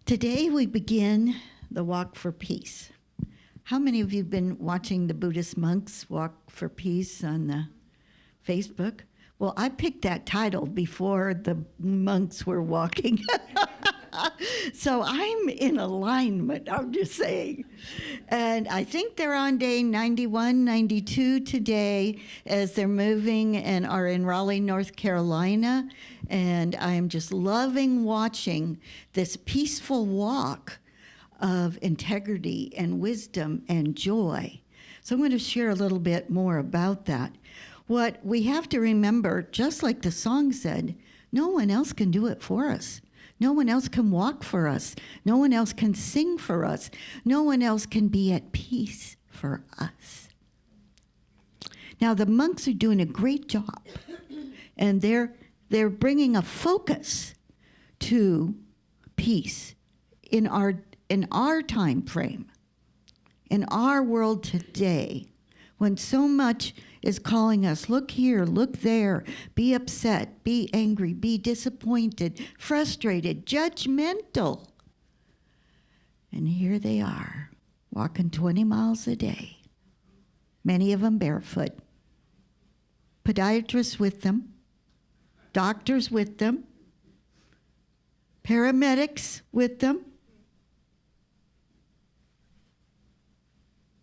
Today we begin the Walk for Peace. How many of you have been watching the Buddhist monks walk for peace on the Facebook? Well, I picked that title before the monks were walking. So I'm in alignment, I'm just saying. And I think they're on day 91, 92 today as they're moving and are in Raleigh, North Carolina. And I am just loving watching this peaceful walk of integrity and wisdom and joy. So I'm going to share a little bit more about that. What we have to remember, just like the song said, no one else can do it for us. No one else can walk for us. No one else can sing for us. No one else can be at peace for us. Now, the monks are doing a great job, and they're bringing a focus to peace in our time frame, in our world today, when so much is calling us, look here, look there, be upset, be angry, be disappointed, frustrated, judgmental. And here they are, walking 20 miles a day, many of them barefoot, podiatrists with them, doctors with them, paramedics with them,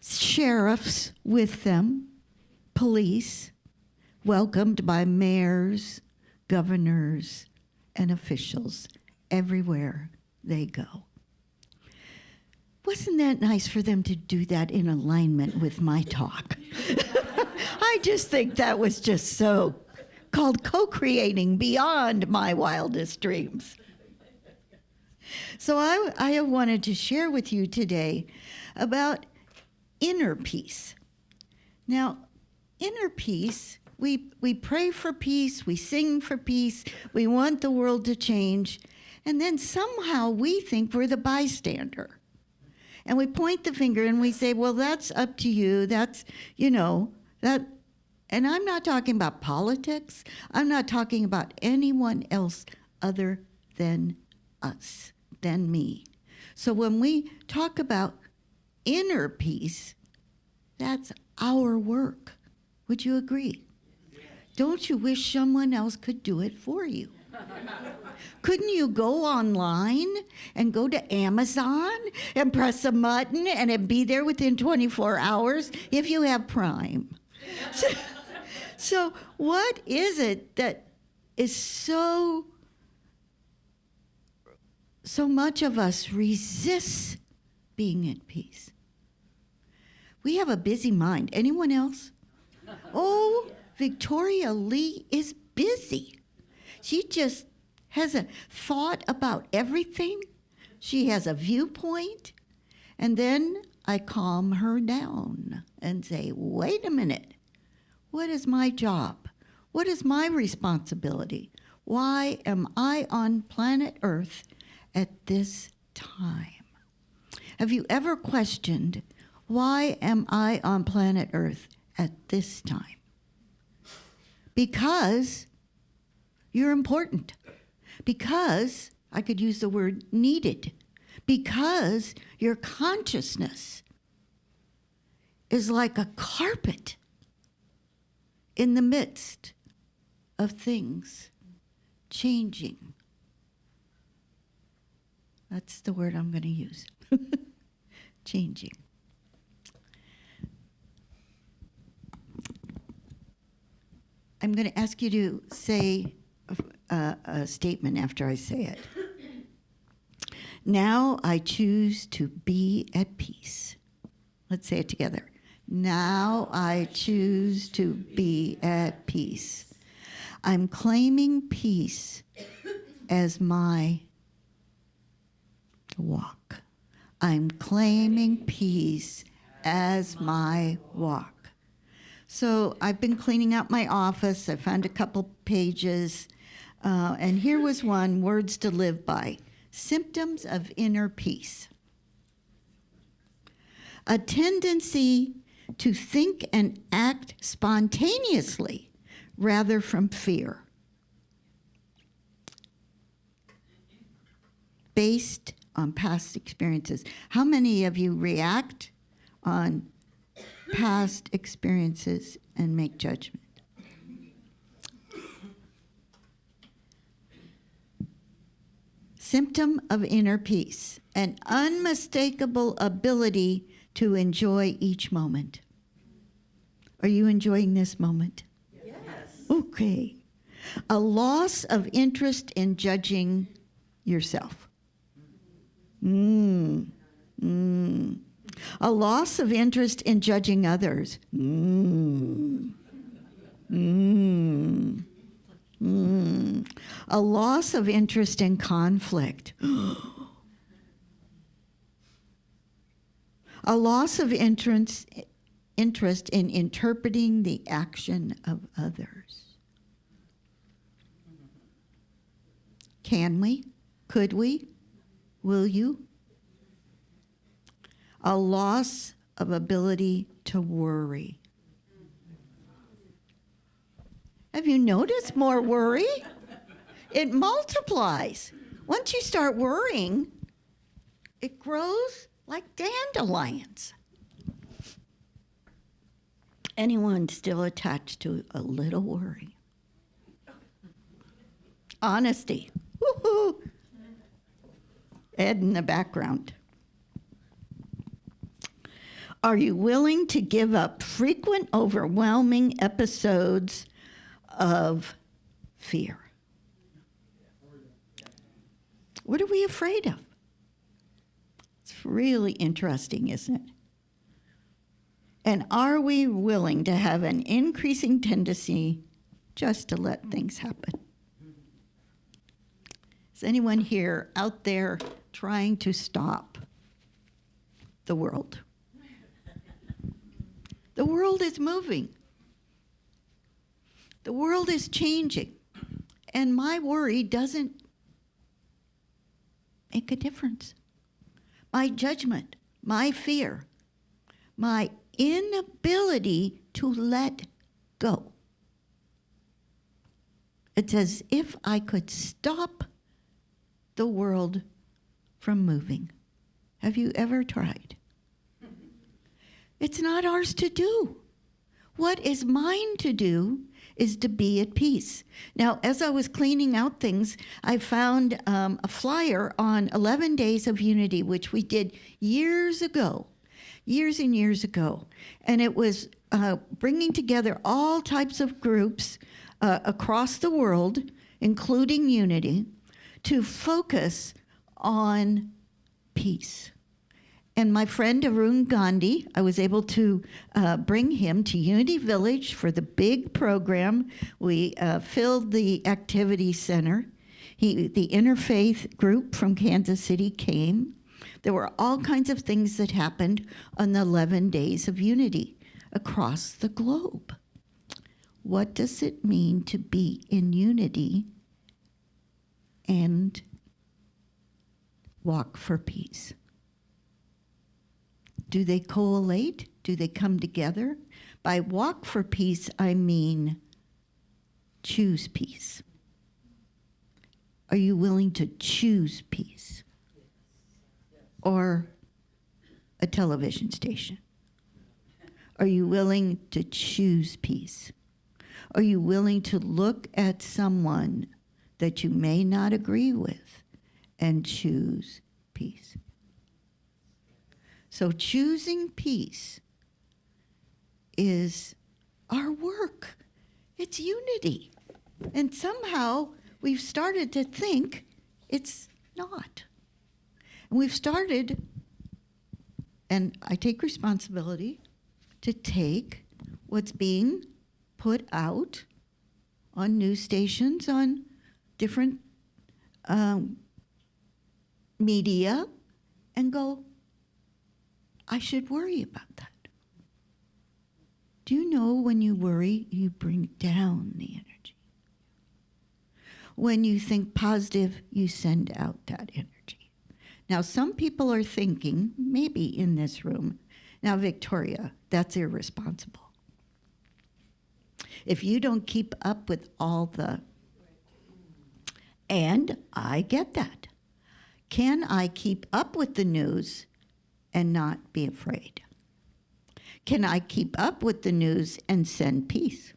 sheriffs with them, police, welcomed by mayors, governors, and officials everywhere they go. Wasn't that nice for them to do that in alignment with my talk? I just think that was just so called co-creating beyond my wildest dreams. So I wanted to share with you today about inner peace. Now, inner peace, we pray for peace, we sing for peace, we want the world to change, and then somehow we think we're the bystander. And we point the finger and we say, well, that's up to you, that's, that. And I'm not talking about politics, I'm not talking about anyone else other than us, than me. So when we talk about inner peace, that's our work. Would you agree? Don't you wish someone else could do it for you? Couldn't you go online and go to Amazon and press a button and it be there within 24 hours if you have Prime? So what is it that is so much of us resists being at peace? We have a busy mind. Anyone else? Oh, Victoria Lee is busy. She just has a thought about everything. She has a viewpoint. And then I calm her down and say, wait a minute. What is my job? What is my responsibility? Why am I on planet Earth at this time? Have you ever questioned, why am I on planet Earth at this time? Because you're important. Because, I could use the word needed. Because your consciousness is like a carpet in the midst of things changing. That's the word I'm going to use. Changing. I'm going to ask you to say a statement after I say it. Now I choose to be at peace. Let's say it together. Now I choose to be at peace. I'm claiming peace as my walk. I'm claiming peace as my walk. So I've been cleaning out my office. I found a couple pages. And here was one, words to live by. Symptoms of inner peace. A tendency to think and act spontaneously rather from fear. Based on past experiences. How many of you react on past experiences and make judgment? Symptom of inner peace, an unmistakable ability to enjoy each moment. Are you enjoying this moment? Yes. Okay. A loss of interest in judging yourself. A loss of interest in judging others. A loss of interest in conflict. A loss of interest in interpreting the action of others. Can we? Could we? Will you? A loss of ability to worry. Have you noticed more worry? It multiplies. Once you start worrying, it grows like dandelions. Anyone still attached to a little worry? Honesty. Woohoo! Ed in the background. Are you willing to give up frequent, overwhelming episodes of fear? What are we afraid of? It's really interesting, isn't it? And are we willing to have an increasing tendency just to let things happen? Is anyone here out there trying to stop the world? The world is moving. The world is changing. And my worry doesn't make a difference. My judgment, my fear, my inability to let go. It's as if I could stop the world from moving. Have you ever tried? It's not ours to do. What is mine to do is to be at peace. Now, as I was cleaning out things, I found a flyer on 11 Days of Unity, which we did years ago, years and years ago. And it was bringing together all types of groups across the world, including Unity, to focus on peace. And my friend Arun Gandhi, I was able to bring him to Unity Village for the big program. We filled the activity center. The interfaith group from Kansas City came. There were all kinds of things that happened on the 11 Days of Unity across the globe. What does it mean to be in unity and walk for peace? Do they collate? Do they come together? By walk for peace, I mean choose peace. Are you willing to choose peace? Or a television station? Are you willing to choose peace? Are you willing to look at someone that you may not agree with and choose peace? So choosing peace is our work. It's unity. And somehow we've started to think it's not. And we've started, and I take responsibility, to take what's being put out on news stations, on different media, and go, I should worry about that. Do you know when you worry, you bring down the energy? When you think positive, you send out that energy. Now, some people are thinking, maybe in this room, now, Victoria, that's irresponsible. If you don't keep up with all the, and I get that. Can I keep up with the news and not be afraid? Can I keep up with the news and send peace?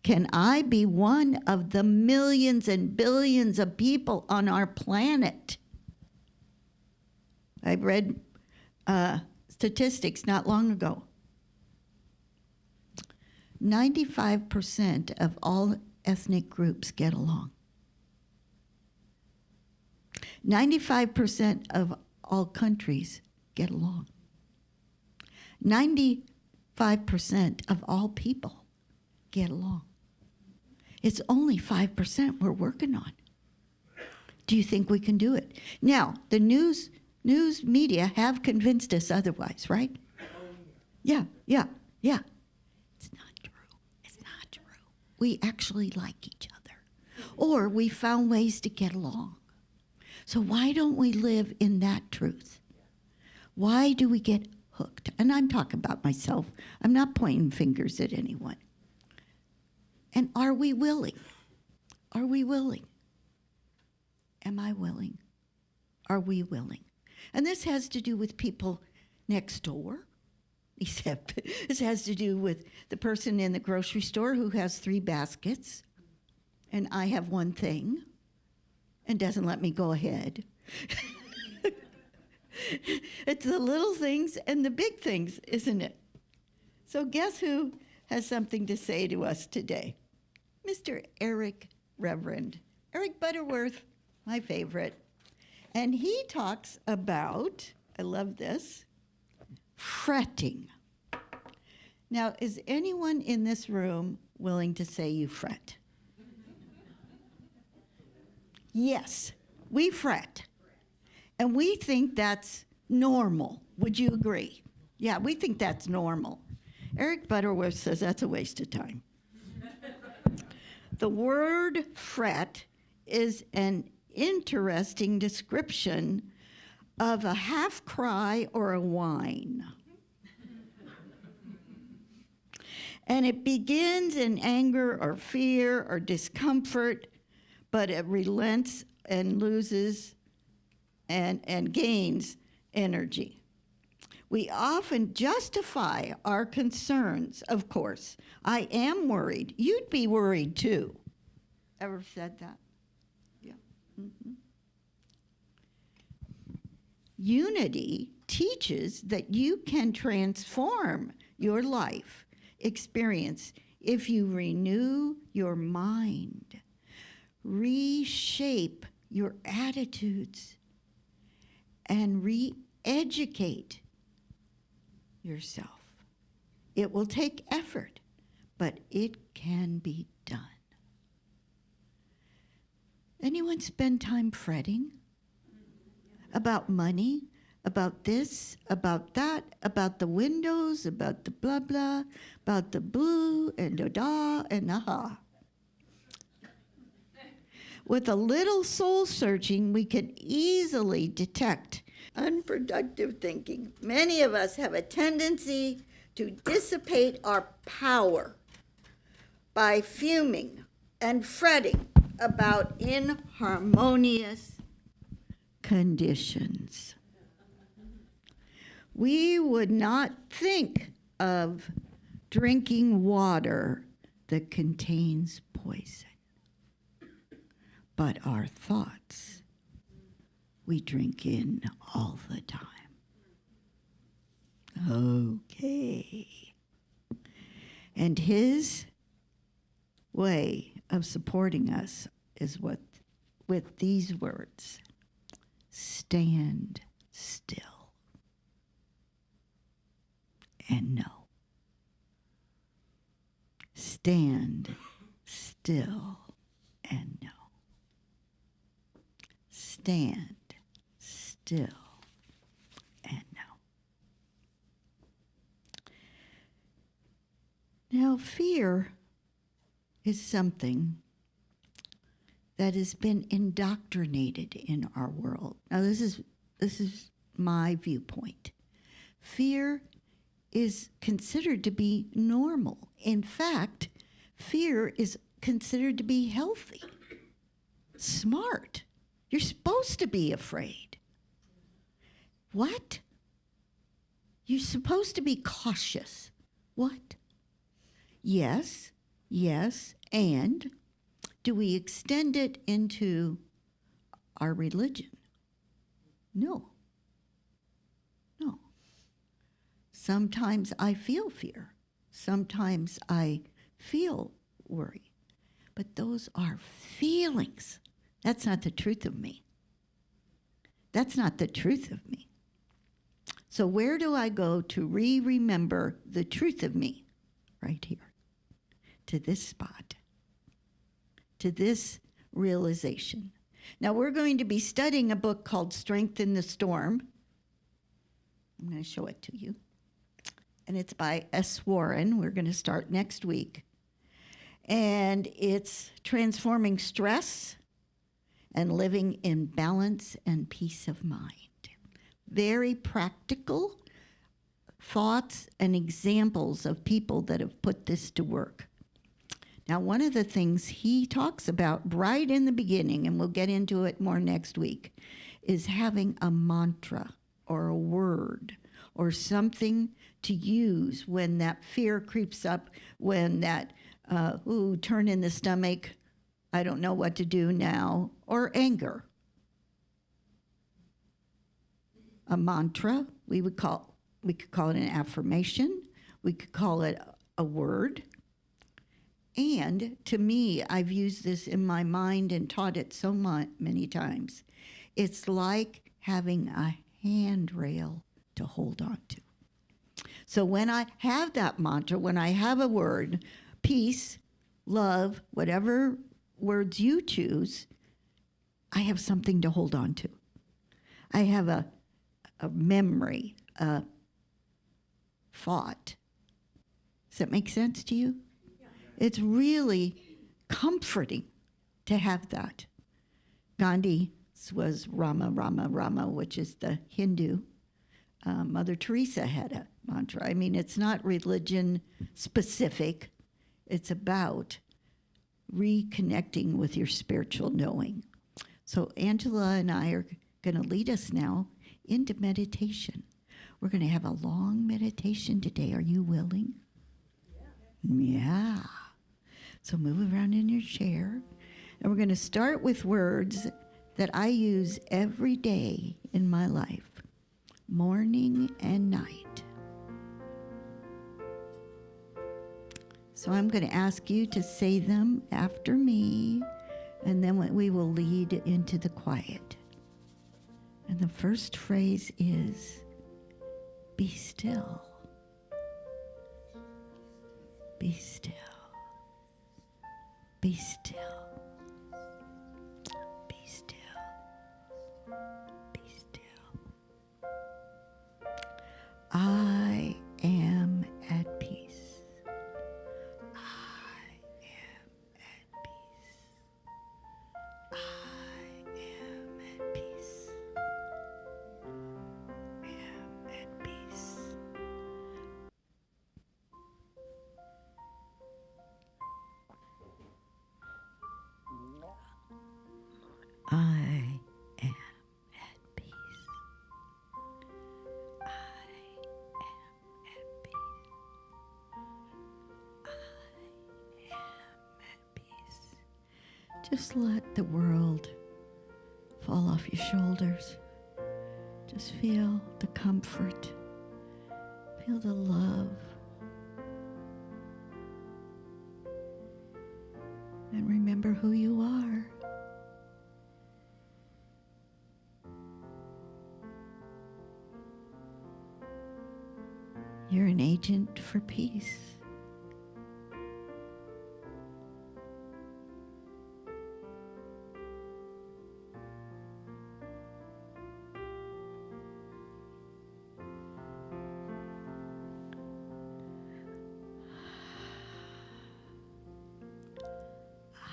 Can I be one of the millions and billions of people on our planet? I read statistics not long ago. 95% of all ethnic groups get along. 95% of all countries get along. 95% of all people get along. It's only 5% we're working on. Do you think we can do it? Now, the news media have convinced us otherwise, right? Yeah. It's not true. It's not true. We actually like each other. Or we found ways to get along. So why don't we live in that truth? Why do we get hooked? And I'm talking about myself. I'm not pointing fingers at anyone. And are we willing? Are we willing? Am I willing? Are we willing? And this has to do with people next door. Except this has to do with the person in the grocery store who has 3 baskets, and I have one thing, and doesn't let me go ahead. It's the little things and the big things, isn't it? So guess who has something to say to us today? Mr. Reverend Eric Butterworth, my favorite. And he talks about, I love this, fretting. Now, is anyone in this room willing to say you fret? Yes, we fret. And we think that's normal. Would you agree? Yeah, we think that's normal. Eric Butterworth says that's a waste of time. The word fret is an interesting description of a half cry or a whine. And it begins in anger or fear or discomfort, but it relents and loses and gains energy. We often justify our concerns, of course. I am worried. You'd be worried too. Ever said that? Yeah. Mm-hmm. Unity teaches that you can transform your life experience if you renew your mind, reshape your attitudes, and re-educate yourself. It will take effort, but it can be done. Anyone spend time fretting about money, about this, about that, about the windows, about the blah blah, about the blue and the da and the ha? With a little soul searching, we can easily detect unproductive thinking. Many of us have a tendency to dissipate our power by fuming and fretting about inharmonious conditions. We would not think of drinking water that contains poison. But our thoughts, we drink in all the time. Okay. And his way of supporting us is with these words: stand still and know. Stand still and know. Stand still and know. Now, fear is something that has been indoctrinated in our world. Now, this is my viewpoint. Fear is considered to be normal. In fact, fear is considered to be healthy, smart. You're supposed to be afraid. What? You're supposed to be cautious. What? Yes, yes, and do we extend it into our religion? No. No. Sometimes I feel fear. Sometimes I feel worry. But those are feelings. That's not the truth of me. That's not the truth of me. So where do I go to remember the truth of me? Right here. To this spot. To this realization. Now we're going to be studying a book called Strength in the Storm. I'm going to show it to you. And it's by S. Warren. We're going to start next week. And it's transforming stress and living in balance and peace of mind. Very practical thoughts and examples of people that have put this to work. Now, one of the things he talks about right in the beginning, and we'll get into it more next week, is having a mantra or a word or something to use when that fear creeps up, when that, turn in the stomach, I don't know what to do now, or anger. A mantra, we could call it an affirmation, we could call it a word. And to me, I've used this in my mind and taught it so many times. It's like having a handrail to hold on to. So when I have that mantra, when I have a word, peace, love, whatever words you choose, I have something to hold on to. I have a memory, a thought. Does that make sense to you? Yeah. It's really comforting to have that. Gandhi was Rama, Rama, Rama, which is the Hindu. Mother Teresa had a mantra. I mean, it's not religion specific. It's about reconnecting with your spiritual knowing. So Angela and I are going to lead us now into meditation. We're going to have a long meditation today. Are you willing? Yeah. So move around in your chair. And we're going to start with words that I use every day in my life, morning and night. So I'm going to ask you to say them after me, and then we will lead into the quiet. And the first phrase is, be still. Be still. Be still. Be still. Be still. I am at peace. I am at peace. I am at peace. I am at peace. I am at peace. I am at peace. I am at peace. Just let the world fall off your shoulders. Just feel the comfort. Feel the love. And remember who you are. You're an agent for peace.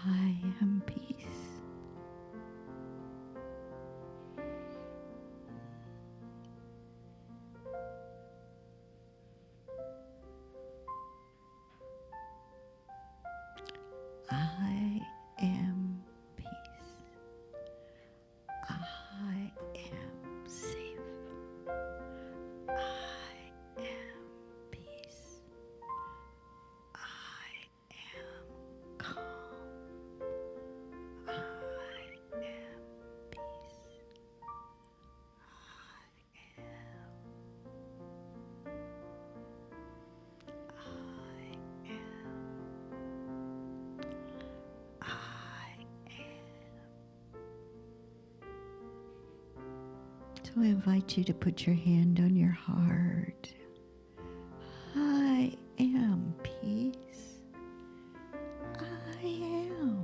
I am peace. So I invite you to put your hand on your heart. I am peace. I am.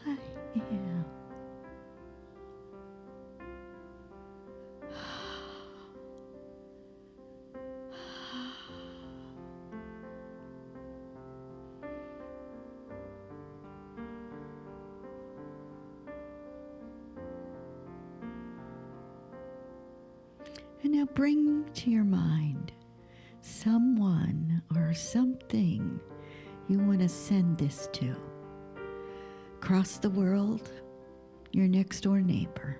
I am. And now bring to your mind someone or something you want to send this to. Across the world, your next door neighbor,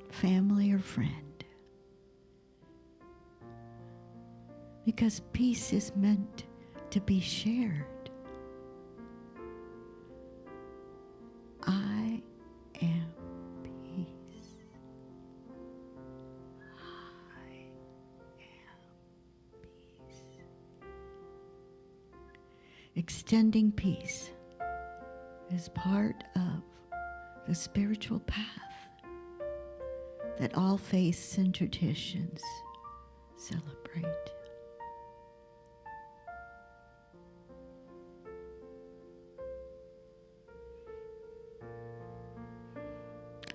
family or friend. Because peace is meant to be shared. I am peace. I am peace. Extending peace is part of the spiritual path that all faiths and traditions celebrate.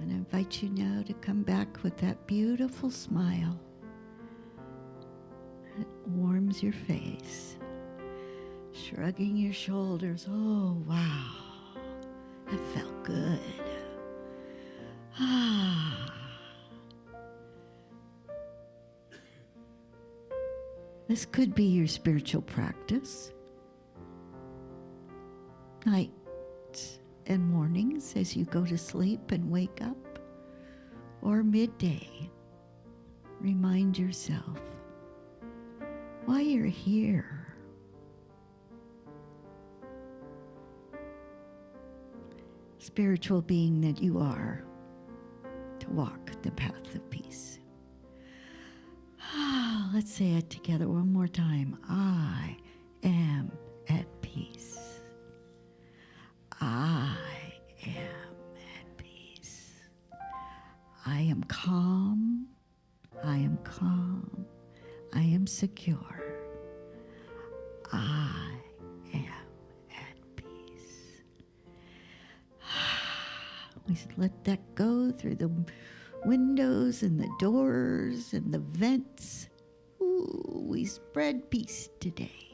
And I invite you now to come back with that beautiful smile that warms your face, shrugging your shoulders. Oh, wow, that felt good. This could be your spiritual practice. Nights and mornings as you go to sleep and wake up, or midday. Remind yourself why you're here. Spiritual being that you are, to walk the path of peace. Let's say it together one more time. I am at peace. I am at peace. I am calm. I am calm. I am secure. I am at peace. We let that go through the windows and the doors and the vents. Ooh, we spread peace today.